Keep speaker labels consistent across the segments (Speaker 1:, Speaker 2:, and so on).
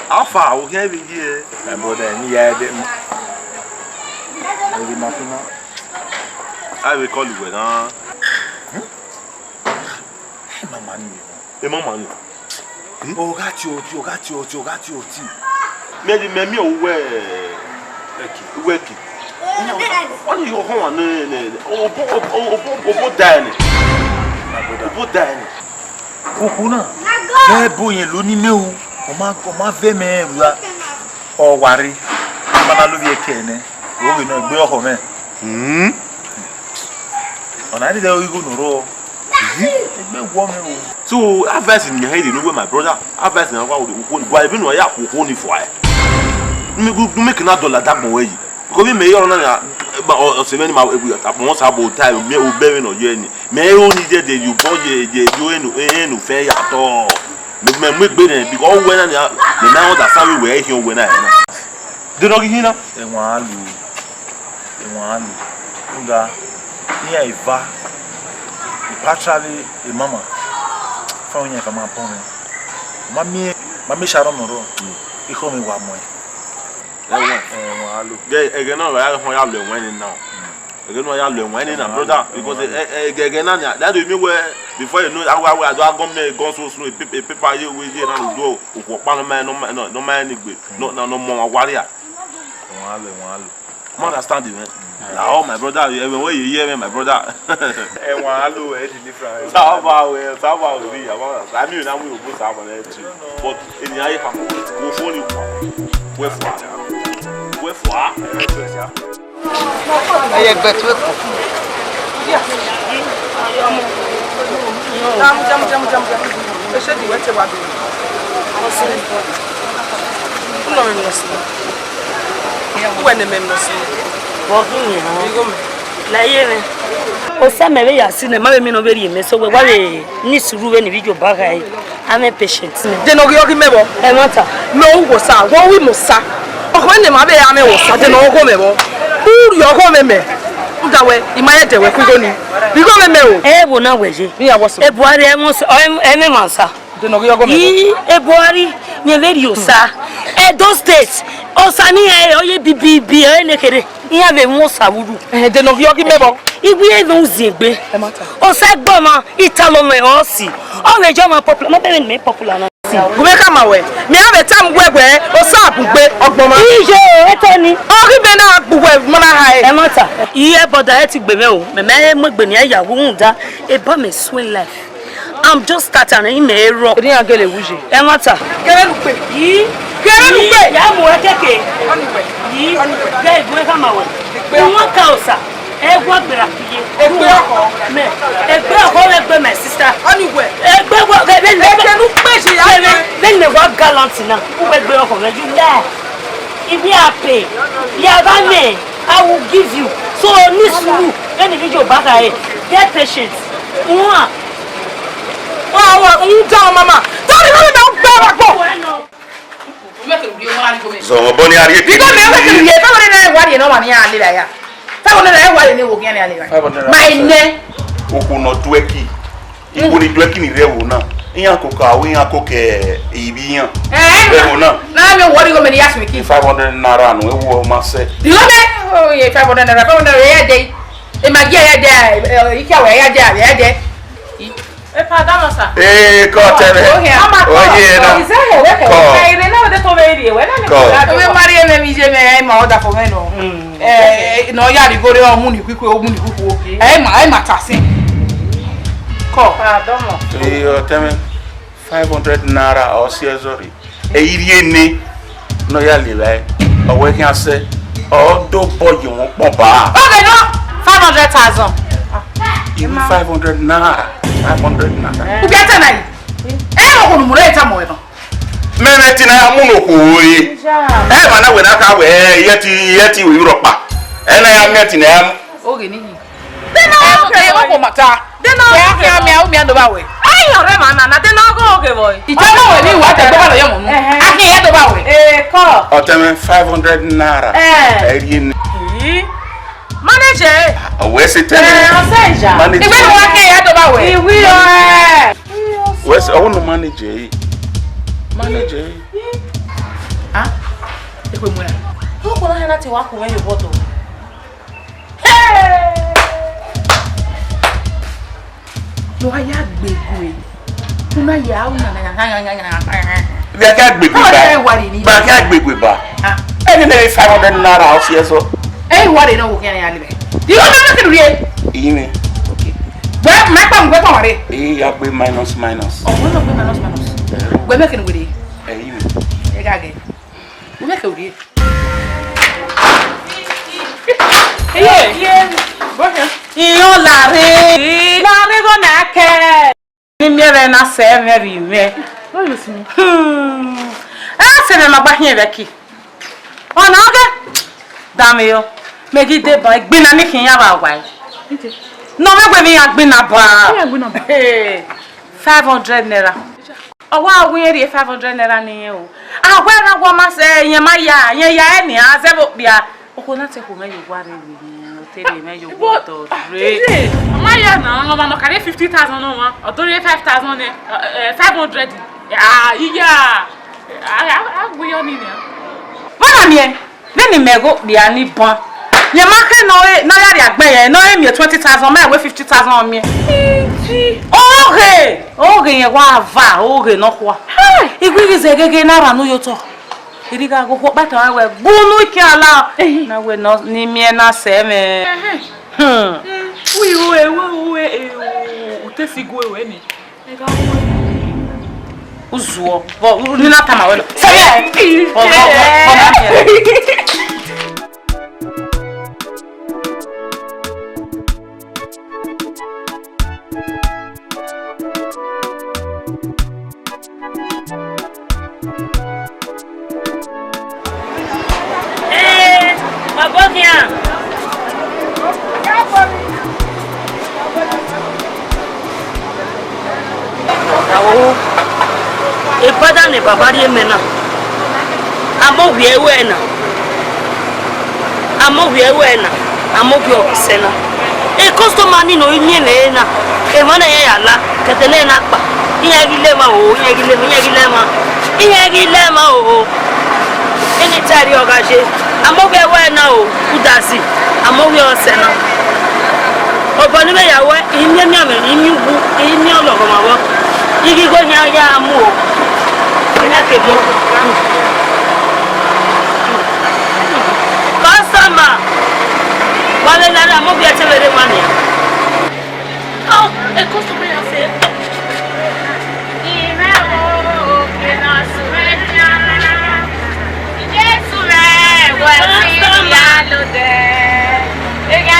Speaker 1: Alpha, we can't be here.
Speaker 2: My brother,
Speaker 1: I will call you when Mama.
Speaker 2: Oh, got you.
Speaker 1: Maybe me working. What are you home? Oh, Danny.
Speaker 2: Ukuna. Boy, Luni Mew. Oma veme rua or worry. Manaluvi kene. We know be home. On I did we go no row.
Speaker 1: So advice in your head, you know where my brother advice in our why even why you only for me make another dollar that way. Because we may or 7 months about time, me obeying or you may only did you body you fair at all. Me make better because when the now that some way here when I do not hear one Uga near Eva actually a mama found you from my pony. Mammy Sharon Moro, he called me one more. Again, I have learned when now. Again, I have learned when in a brother because again, that will be where before you know I go so slow, paper you will get on the door, no man, no more warrior. I understand you, man. Oh, my brother, everywhere you hear me, my brother.
Speaker 2: And one low edge different.
Speaker 1: I mean, I will put someone there too. But in the eye, go for you. Wherefore,
Speaker 3: I bet with jump. I said you went to what? When the members
Speaker 4: o sa me be yasi na ma be me no be ri me so we wa we ni suru we ni video back ai I'm a patient
Speaker 3: de no yo ki mebo
Speaker 4: e mata
Speaker 3: no wo sa wo wi mo sa o ko ne ma be ya me wo sa de no ko mebo uru yo ko me nda we imaye de we ku go ni bi go me o
Speaker 4: e bo na weje e buari e mo so e me mansa
Speaker 3: de no yo go mebo
Speaker 4: e buari me very osa e those states o sa ni e oye bibi e ne kere iya be mo sawuru
Speaker 3: de no yo ki mebo
Speaker 4: igbe e no zigbe o sa gbo ma italo me o si o we jo ma popular ma be me popular na
Speaker 3: Gube kama we mi ave tam gwegwe o sa bugbe ogboma
Speaker 4: ije eto ni
Speaker 3: o ri be na bugwe mana ha
Speaker 4: e mata iye boda e ti gbe me o me mo gbe ni ayawo nda e ba me swing life I'm just starting in me ro
Speaker 3: ri agele wuje
Speaker 4: e mata
Speaker 3: kere lu pe
Speaker 4: yi ya mo e keke yi ge gube kama we won ka osa Egbe gbera fiye. Egbe oko. Me. Egbe oko egbe my sister.
Speaker 3: Anyway.
Speaker 4: Egbe wo egbe
Speaker 3: nu peje ya.
Speaker 4: Then the work gallant now. Who egbe oko me you lie. If you are pay, you are me. I will give you. So nisuru. Then the video back ahead. Get patience.
Speaker 3: Wow, you down mama. Don't even know better go.
Speaker 1: So boni ari ti.
Speaker 3: Because me make you fa wona na wari no ma ni ale da ya. Fa wona na wari ni wo kian ale da. My ne.
Speaker 1: Oku no tweki. Ibo ni tweki ni rewo na. Iyan ko ka we iyan ko ke ibi yan. Rewo na.
Speaker 3: Na me wori go me ni ask me ki
Speaker 1: 500 naira no ewo ma se.
Speaker 3: di go me oh ye 500 naira 500 naira ya dey. E ma gi ya dey iki awe ya dey ya dey.
Speaker 4: E pa da mosa.
Speaker 1: Ko tere. Oye na.
Speaker 3: Izemo we ke.
Speaker 4: Ire na de to be ri we na ni ko.
Speaker 3: We mari me mi je me ma order for me no. No ya ri go re o mu ni kwiku o mu ni kwiku. E ma tasin. Ko.
Speaker 4: Pa da mo.
Speaker 1: Teme 500 naira o si ezori. Iri ene no ya le lai. Owe ki ase. O do boy won pon ba.
Speaker 3: Okay no 500,000.
Speaker 1: Even 500 naira. 500 naira.
Speaker 3: Ubi ata na yi. Mo ko nu mu re ta mo e no.
Speaker 1: Meme ti na mu no ko oye. Ma na we na ka we yeti we ropa. Na ya meti na
Speaker 3: Oge ni yi. De na ke mo ko mata. De na ke mi ando ba we.
Speaker 4: Ai ore ma na de na go oge boy.
Speaker 3: Ijọba we ni wa te do ba lo yo mo nu. Akin ya do ba we.
Speaker 4: Ko.
Speaker 1: O teme 500 naira. Eri ni.
Speaker 4: Manager.
Speaker 1: We se teme.
Speaker 4: Oseja.
Speaker 1: Manager.
Speaker 3: Iwe mo wa ke ya do ba we.
Speaker 4: Iwi o
Speaker 1: We se o no manager. Manager.
Speaker 3: Ah? E ko mo na.
Speaker 4: Who ko na ti wa ko when you bottle?
Speaker 3: Lo ya gbegbe. Una ya una na.
Speaker 1: Bi aka gbegbe ba. Ba aka gbegbe ba.
Speaker 3: Ah.
Speaker 1: Eni na 500 naira o si eso.
Speaker 3: Wari no wo kian ya le. Di ko na ke rie.
Speaker 1: Imi.
Speaker 3: Okay. Ma pa wari.
Speaker 1: Ya gbe minus.
Speaker 3: Oh, no minus. Gbe me ke no we.
Speaker 1: Imi.
Speaker 3: E ga ge. Wo me ke rie.
Speaker 4: Iyo lare go na ke. Ni mere na se mere me.
Speaker 3: What you see?
Speaker 4: Se me magba hin be ki. Ona oge. Dame yo. Megide ba gbina ni kin ya ba wa. No me gbe mi ya gbina ba. 500 naira. Owa awin eri 500 naira ni o. Agwa na gwa ma se yen ma ya eni a se bo bia. Oko na te ko me yo gwa re wi. Tell me you go to rate.
Speaker 5: My ya na no ma no carry 50,000 no ma. O do 5,000 500. Yeah. I go yo ni na.
Speaker 4: Mana mi ni mego bia ni bon. Ye ma ke no ya ri agbe ye no e mi 20,000 ma we 50,000 on mi. Oge ye wa va oge no kwa. Igwi ze gege na ra no yo to. Iriga go bata we bunu ki ala na we no ni mi na se me.
Speaker 5: We ute figu we ni. Ega
Speaker 4: Uzuo. Bo ni na tama we. E pada ne babari emena. Amo wiewe na. Amo bi okisena. E customer ni no yin le na. E mana ya la, ketele na pa. Iye gile ma o. Eni tari ogaje. Amo wiewe na o. Udasi. Amo wi osena. Oboni me yawe, imi mi ame, imi wu, imi ologo ma wo. Igi go nya ya amu o. Ina ke mo. Customer. Wale na ra mo bi ate were mani. Oh, e customer ya se.
Speaker 5: Ime o ke na suenya. Jesu re wa si ya lo de. Ega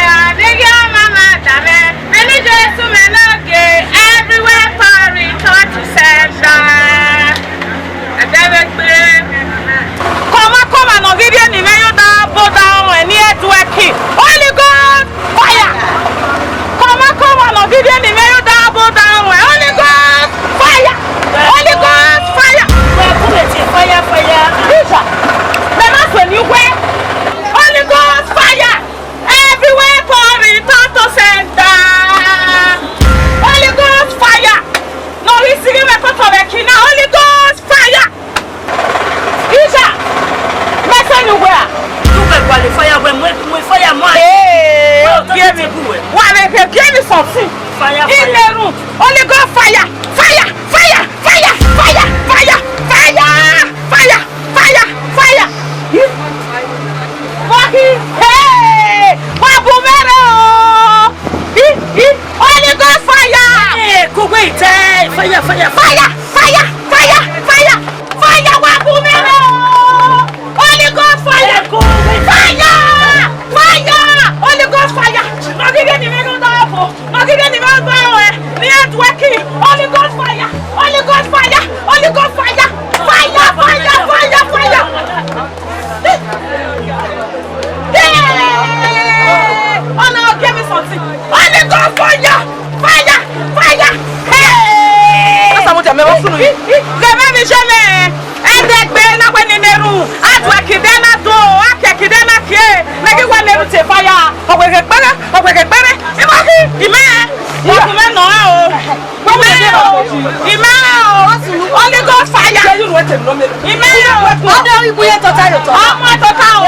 Speaker 3: Anu, atwa kidena to, ake kidena ke. Nagi wa neru te fire. Ogwege pere. Imaki, ime. Ime no o. Ime o. Only God fire. Ime o. Odo ibuye tota yo to. Omo tota o.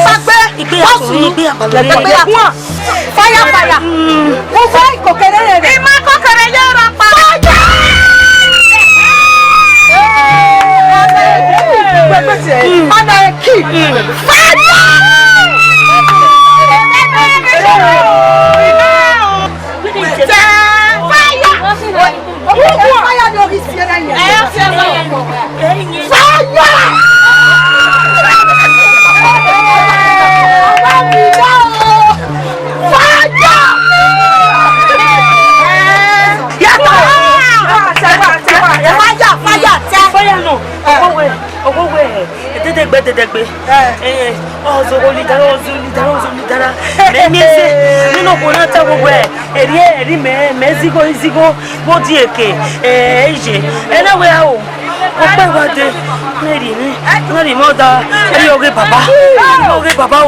Speaker 3: Pagbe. Igbe fire. Mo fẹ́ kokere re. Ima kokere ye ra pa. Ana ki. Fire!
Speaker 4: Dedegbe. Ozo lidara. Memiese. Nino konata gbogbo eri mezigo bodi eke. Eje. Enawe awo. Ope wade. Neri moda. Eri oge baba o.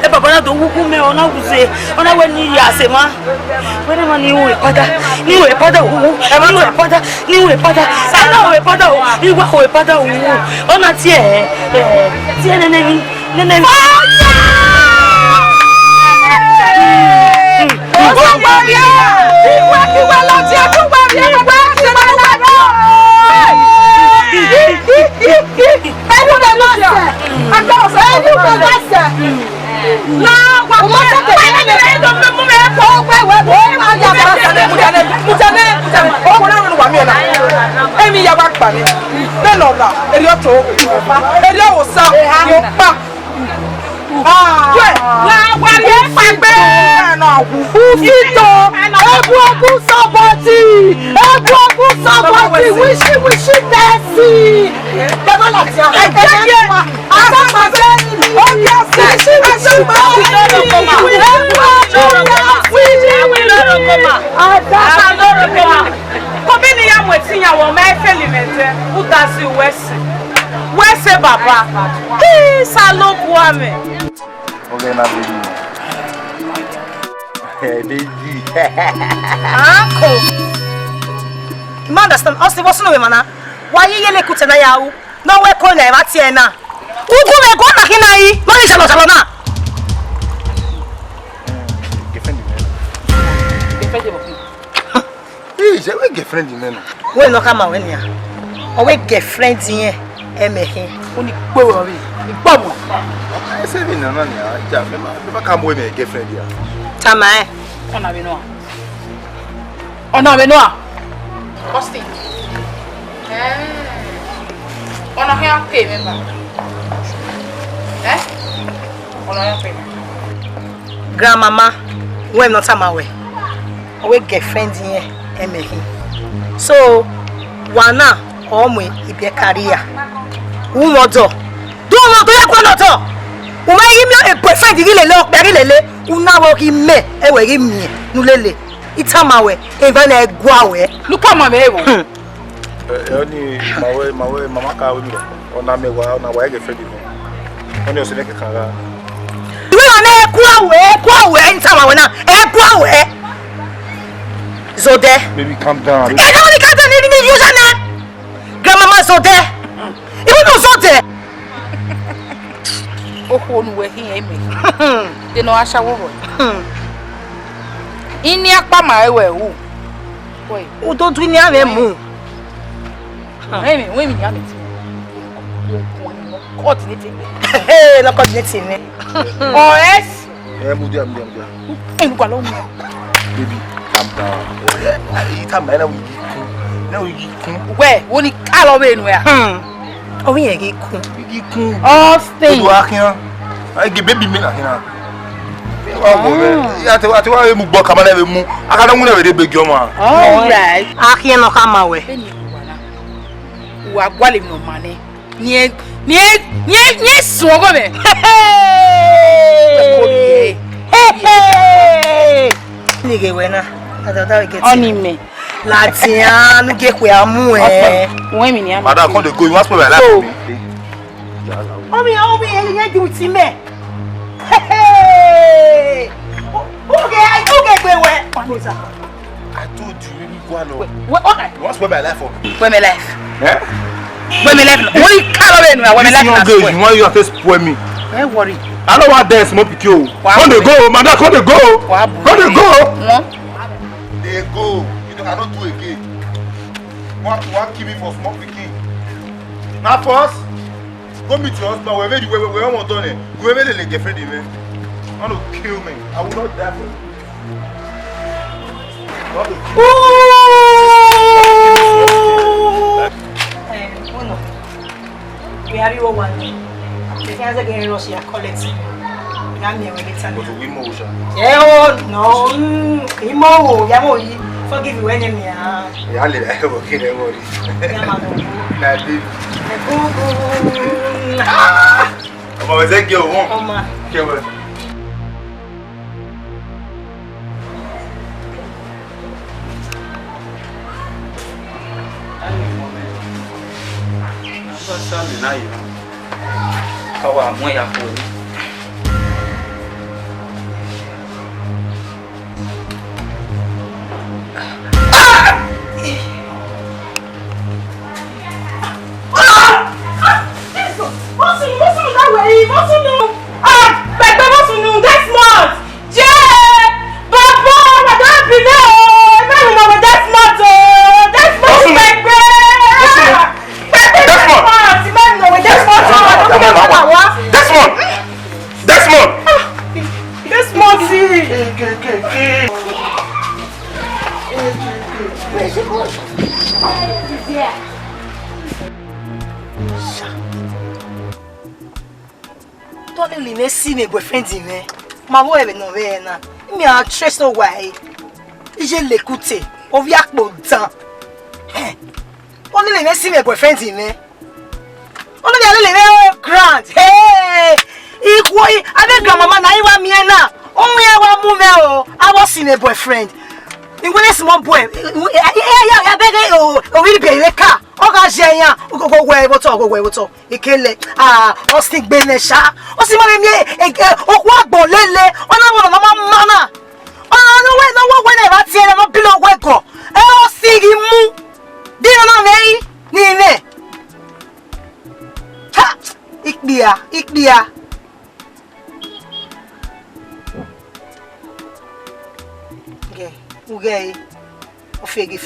Speaker 4: E baba na do wuku me ona wuse. Ona we ni asema. Wele ma ni we pada o. Ni we pada. Sana we pada o. Iwa we pada o. Ona tie nene.
Speaker 3: Emi ya wa pa ni be lo la eri o to eri o sa yo pa wa ye pagbe na wu fito ebu ogun saboti wishi mercy baba la ti a Wese baba. He salo buame.
Speaker 2: Okay, na baby.
Speaker 3: Uncle. You understand? Osi what's no mana? Why you yele kutena yawo? No we ko na ba tie na. Ugu me go na kinai. Mo ni chalo na.
Speaker 2: Hey, we girlfriend men.
Speaker 3: We no come when ya. O we girlfriend yen emehin. Oni gbe wo ri. Igbomo.
Speaker 2: I say we na ya. Ja, me ma come we me girlfriend ya.
Speaker 3: Tama e. Ona be no. Osti. Ona here pay me ba. Ona here pay me. Grandmama, we no tama we. O we girlfriend yen emehin. So, wana omo ibe career. Umodo. Do mo do yakwa loto. O ma yi mi e boyfriend ri lele. Una wo ki me e we ri mi nu lele. Itamawe e va na egwawe. Look at mama ewo.
Speaker 2: Oni mawe mama ka we mi. Ona me wa na wa girlfriend mi. Oni o se ke kan ra.
Speaker 3: We na egwawe itamawe na egwawe. Zode.
Speaker 2: Baby, calm down.
Speaker 3: I don't want to cut any user. Grandmama Zode. You know Zode.
Speaker 6: Oh, no, we're here. They know I shall work. In your pama, who? Wait,
Speaker 3: who don't win your name?
Speaker 6: Women, coordinating.
Speaker 3: Hey, no coordinating.
Speaker 6: Oh, yes.
Speaker 2: Baby, calm down.
Speaker 6: Where? Only Halloween, where?
Speaker 3: Oh, we are
Speaker 6: oh, stay.
Speaker 2: I give baby me. I mu boka ma na mu aka na nwuna we de begyo ma
Speaker 6: all right
Speaker 3: aki no ka ma we
Speaker 6: wa gwale no mane nie sogo me
Speaker 3: ni ge we na ada we get
Speaker 6: oni me
Speaker 3: Latia, no get where I'm
Speaker 6: Women,
Speaker 2: Madam, come to go. You must pay my life.
Speaker 3: you do it, me. Hey! Okay, I do get where.
Speaker 2: I told you, you go alone.
Speaker 6: Okay.
Speaker 2: You must pay my life for me.
Speaker 6: Where me life?
Speaker 2: Eh?
Speaker 6: Where me life? What you call me? Where me life?
Speaker 2: You want you to spoil me.
Speaker 6: Don't worry.
Speaker 2: I don't want dance, my pikin. Come to go, madam, come to go. Come to go. They go. You cannot do again. One kill me for small pikin. Now first, go meet your husband. We want done it. We will let get friendly, man. Want to kill me? I will not die for you.
Speaker 3: We are you one. The things are getting lost. You are collecting. You are me. We get some. Yeah, no. Imo, yamo. Forgive you when you me.
Speaker 2: Yeah, I live. Okay, don't worry. Come on, let's go home.
Speaker 3: Come on.
Speaker 2: Come on.
Speaker 7: Kawa moya ko.
Speaker 3: See my boyfriend in me. Ma voix est non na. Mi a très so way. Je l'écouter. On vient pour temps. On est les see my boyfriend in me. On est allé les grand. Hey! Ikoi avec grand-maman na iwa mi na. On mi awa mu me o. I was see my boyfriend. You want a small boy? Yeah, beg o really be a car. Oga jeyan, go where what to. Ikele o stick benesha. O si ma me o kwa gbon lele. Ona mo na mama. No when I tie na below we go. E o sigi mu. Di na me ni ne. Ha! Ikdia. Okay. O fege.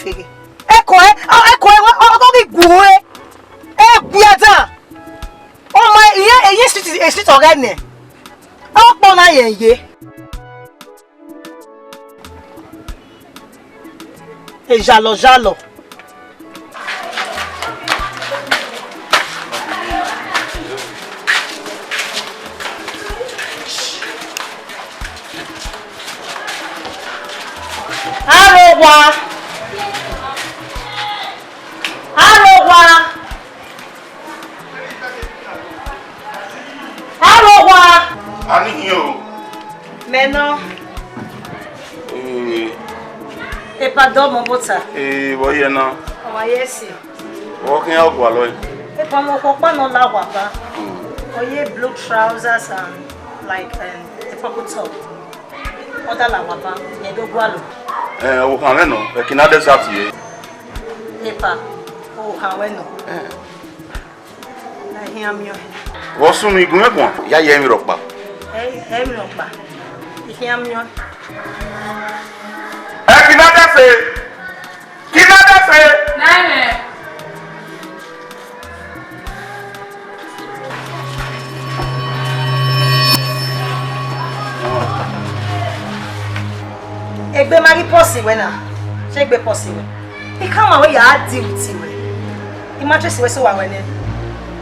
Speaker 3: Eko o bi guwe. E biada. O ma iye street oga ne. O po na yeye. E jalo.
Speaker 2: Ani yo.
Speaker 3: Maintenant. Et pardon mon bota.
Speaker 2: Voyez non.
Speaker 3: Yes.
Speaker 2: Walking out walo.
Speaker 3: Et pas mon papa non la wapa. Oye blue trousers and like a purple top. Oda la wapa. Ye do gwalo.
Speaker 2: O kan no. E kina desert ye.
Speaker 3: Epa. O kan we no. Na hiam yo.
Speaker 2: Wo sunu igun egbon. Ya ye mi ropa.
Speaker 3: Mi ropa. Hiam yo.
Speaker 2: Kina dese.
Speaker 5: Nine.
Speaker 3: Egbe mari posi we na. Se egbe posi we. E come away ya deal with we. E mattress we so wa we ne.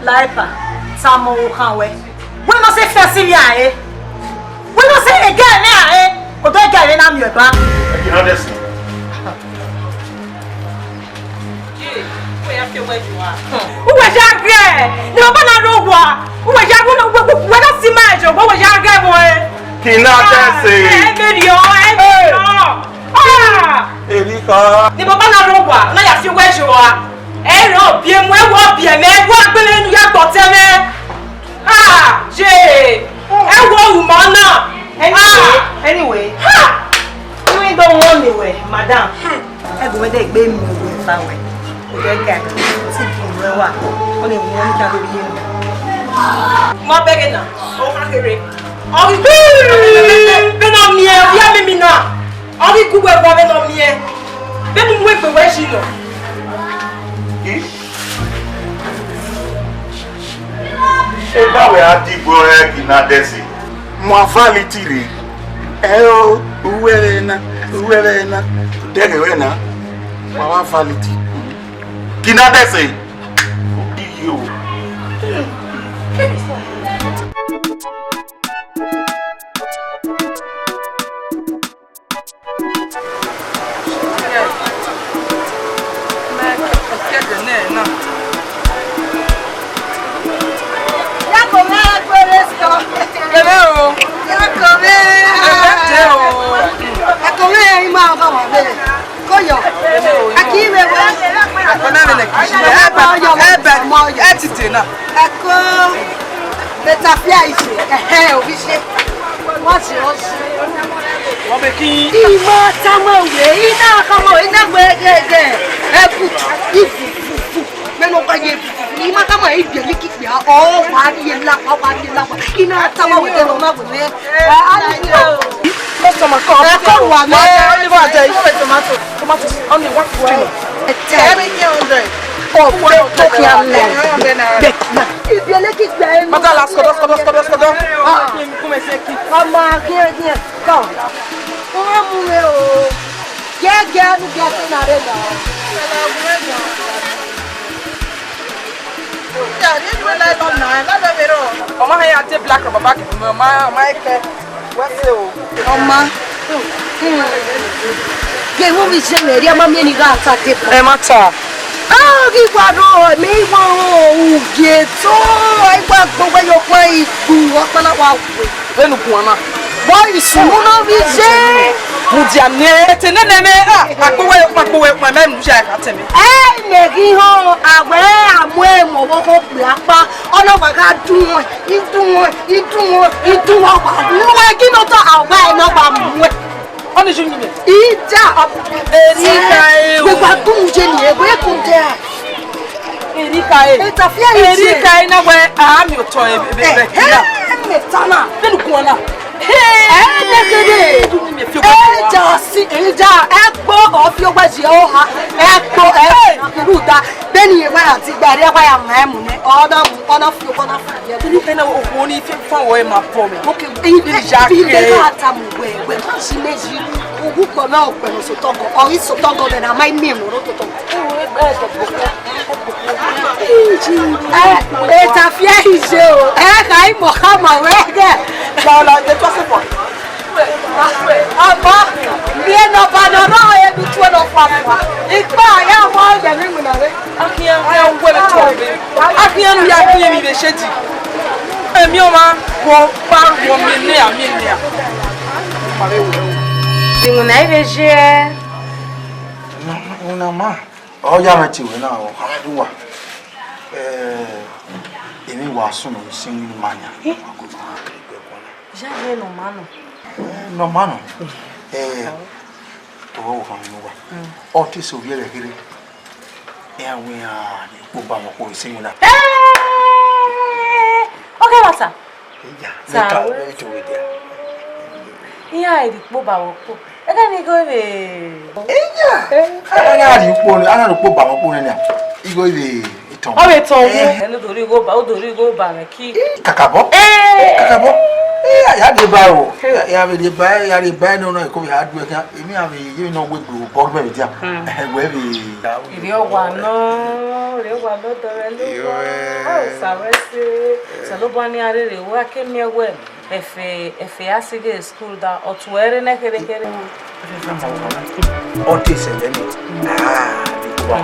Speaker 3: Laipa. Samo kan we. We no say fasilia eh. We no say again na eh. Odo again na mi eba.
Speaker 2: Kina dese.
Speaker 3: Uwe jagre. Ni baba na rogwa. Uwe jagre no we na si ma jo. Uwe jagre boy.
Speaker 2: Kina dese.
Speaker 3: Emerio.
Speaker 2: Erika.
Speaker 3: Ni baba na ro wa, na ya fi wejo wa. E ro bi emu e wo bi e me wo agbele nu ya gbo te me. Ah, je. E wo ru mo na. Anyway. Ha. You don't want me we, madam. E go me de gbe mi o fa we. O je ga si ki we wa. O le mo ni ka lori yin. Mo bege na. O fa kere. O ri be no mi e, ya mi na. O ri ku we bo be no mi e. Be mu we pe we shi no.
Speaker 2: E ba we adigbo e kina desi. Mo valiti re. O uwere na. Dege we na. Mo valiti. Kina desi. Iyo.
Speaker 8: Ya de ba o. Ya be de ba no no ko ya adu kan. Emi ave you know we go board be dia. We be.
Speaker 4: Iri owa no do re lo. O sawese. Se lo bani are re wa ke mi ewe. Efe asige school da otuere na kere.
Speaker 8: O te se le ni. Ah, di ko.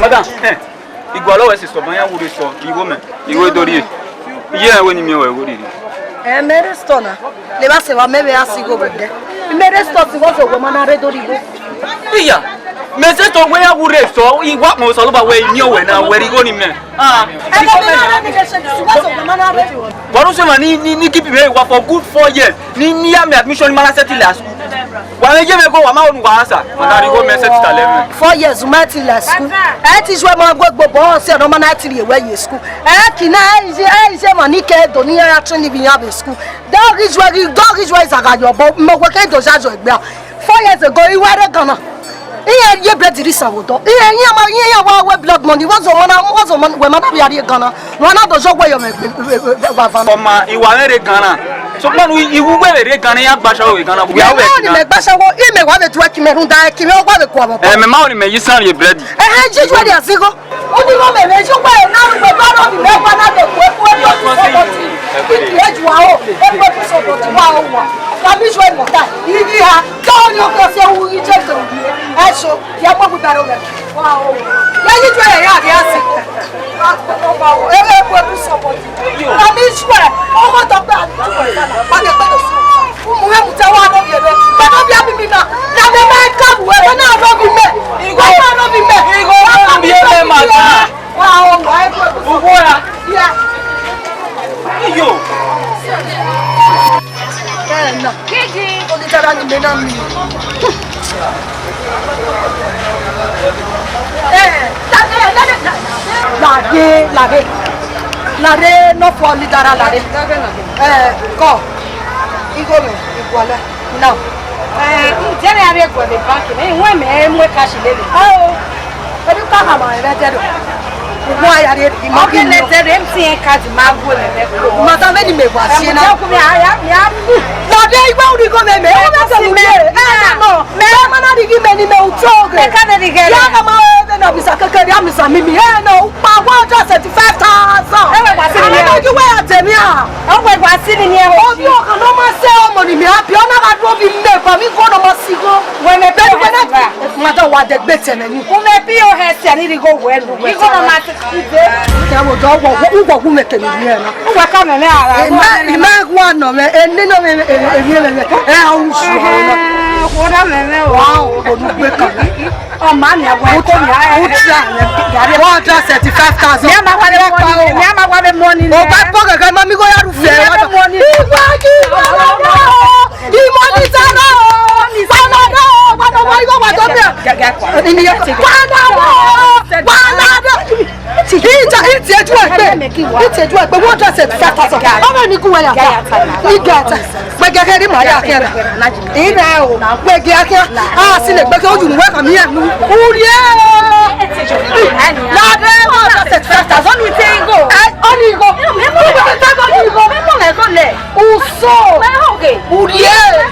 Speaker 7: Madam, igwalo we sister ban ya wuri so iwo me. Iwo dori. Iye we ni mi we wuri.
Speaker 3: Mere stona. Le va se va me ve asigo bede. Mere sto si wo so go mana re dori go.
Speaker 7: Iya. Me se to we ya wuri so iwa mo so lo ba we ni o we na we ri go ni me. Ah. Waru se ma ni keep me wa for good 4 years. Ni ya me admission mana settle la school. Wa me je me go wa ma onu wa answer. Mana ri go me settle le me.
Speaker 3: 4 years ma ti la school. Ti so ma gbogbo bo se no mana ti ri we school. Kina je ma ni ke do ni ya tún ni bi ya be school. Dog is agayo bo mo we ke do jajo egbe. 4 years ago I were gonna. Iye ye bread ri sawo do. Iye ya wa blood money was on we man be ari gana. Wana do jo gwe yo me ba van.
Speaker 7: Oma iwa mere gana. So panu iwu we re gana ya gba shawo we gana. We awe
Speaker 3: ni me gba shawo I me wa be tu Cameroon da ki me wa be ko abo.
Speaker 7: Me ma oni me yisan ye bread.
Speaker 3: Jiju ri asigo. O ni mo me me jo gba na ru gbe ba no bi me gba na de ko Eju wa o, e so ko ti wa o wa. La mi jo e mo ta. Iri ha, to ni o ko se wu ije to bi. E so, ya mo bu daro be. Wa o. Ya yi jo e ya di asi. Ba o, e ko so ko ti. La mi jo e, o mo to pe ani jo e sana. Ba ke pe so. Mu e mu ta wa no bi e be. Ba no bi abi mi na. Na me ma ka bu e na no bi me. Igo na no bi me. Igo na bi e ma ta. Wa o, wa e ko. Ugo ya. Ya. Yo. Kena. Kiki. Oni tara ni mena mi. Lade no for ni tara lade. Go. Igo me, iguala. Now. Jere are go be bank me, we me mo cash lele. Oh. Edu ka ha ma ere tedo. Why are you mocking the MTN card? Madame, any me was seen. No, they won't go. Me, no, Mamma, give me no talk. I can't get a Mr. Mimi. No, I want just 75,000. You were at me. Oh, I was sitting here. Oh, you can almost sell money. Me up. You're not dropping me for me. Go to Moscow. When I pay matter what the better than you. Who may be your head and it go well. We go to matter. Ya mo do wo ku me temi ni na o wa ka me me ara ma gwa no me eni no me me a u su na ko da me wa o du gbe kan o ma ni agwa ko ni a o tra ya re 175,000 ya ma wa de pa o ya ma wa de money o ba po gaga ma mi go ya ru fe wa do igba ki i money sana o ni sana no wa do wa go wa do be ni ya pa na It's a drug, but what does it? How many go away? We got my Gary Maya. In now, where Gaka, I see the back of you welcome here. Oh, yeah. Only thing go. Only go. Oh, so. Oh, yeah.